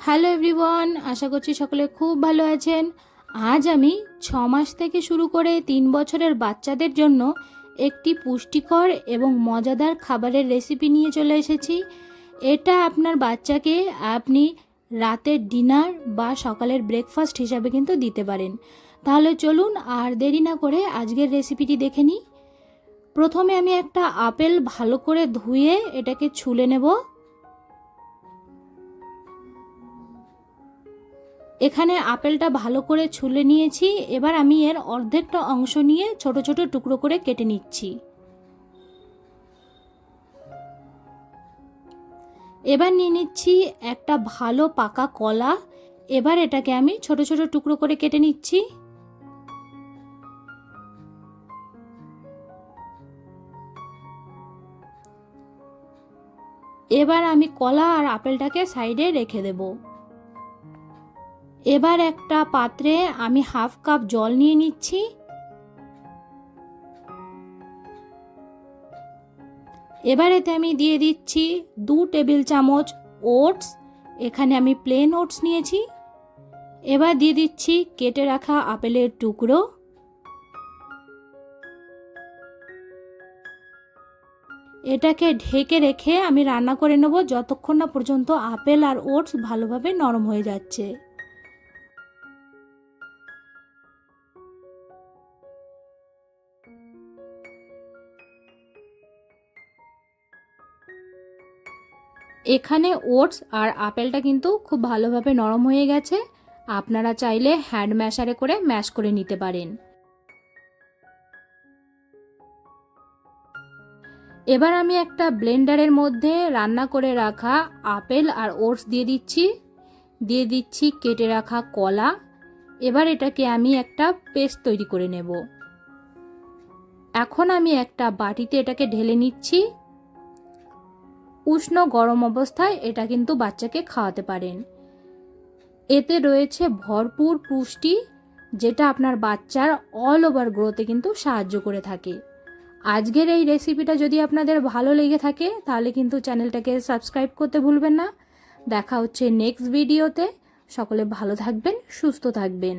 Hello everyone, আশা করছি সকলে খুব ভালো আছেন। আজ আমি 6 মাস থেকে শুরু করে 3 বছরের বাচ্চাদের জন্য একটি পুষ্টিকর এবং মজাদার খাবারের রেসিপি নিয়ে চলে এসেছি। এটা আপনার বাচ্চাকে আপনি রাতের ডিনার বা সকালের ব্রেকফাস্ট হিসাবে কিন্তু দিতে পারেন। তাহলে চলুন আর দেরি না করে আজকের রেসিপিটি দেখে নিই। প্রথমে আমি একটা আপেল ভালো করে ধুয়ে এটাকে ছুলে নেব। এখানে আপেলটা ভালো করে ছুলে নিয়েছি। এবার আমি এর অর্ধেকটা অংশ নিয়ে ছোট ছোট টুকরো করে কেটে নিচ্ছি। এবার নিয়ে নিচ্ছি একটা ভালো পাকা কলা। এবার এটাকে আমি ছোট ছোট টুকরো করে কেটে নিচ্ছি। এবার আমি কলা আর আপেলটাকে সাইডে রেখে দেব। এবার একটা পাত্রে আমি হাফ কাপ জল নিয়ে নিচ্ছি। এবার এতে আমি দিয়ে দিচ্ছি 2 টেবিল চামচ ওটস। এখানে আমি প্লেন ওটস নিয়েছি। এবার দিয়ে দিচ্ছি কেটে রাখা আপেলের টুকরো। এটাকে ঢেকে রেখে আমি রান্না করে নেব যতক্ষণ না পর্যন্ত আপেল আর ওটস ভালোভাবে নরম হয়ে যাচ্ছে। এখানে ওটস আর আপেলটা কিন্তু খুব ভালোভাবে নরম হয়ে গেছে। আপনারা চাইলে হ্যান্ড ম্যাশারে করে ম্যাশ করে নিতে পারেন। এবার আমি একটা ব্লেন্ডারের মধ্যে রান্না করে রাখা আপেল আর ওটস দিয়ে দিচ্ছি কেটে রাখা কলা। এবার এটাকে আমি একটা পেস্ট তৈরি করে নেব। এখন আমি একটা বাটিতে এটাকে ঢেলে নিচ্ছি। উষ্ণ গরম অবস্থায় এটা কিন্তু বাচ্চাকে খাওয়াতে পারেন। এতে রয়েছে ভরপুর পুষ্টি, যেটা আপনার বাচ্চার অল ওভার গ্রোথে কিন্তু সাহায্য করে থাকে। আজকের এই রেসিপিটা যদি আপনাদের ভালো লেগে থাকে তাহলে কিন্তু চ্যানেলটাকে সাবস্ক্রাইব করতে ভুলবেন না। দেখা হচ্ছে নেক্সট ভিডিওতে। সকলে ভালো থাকবেন, সুস্থ থাকবেন।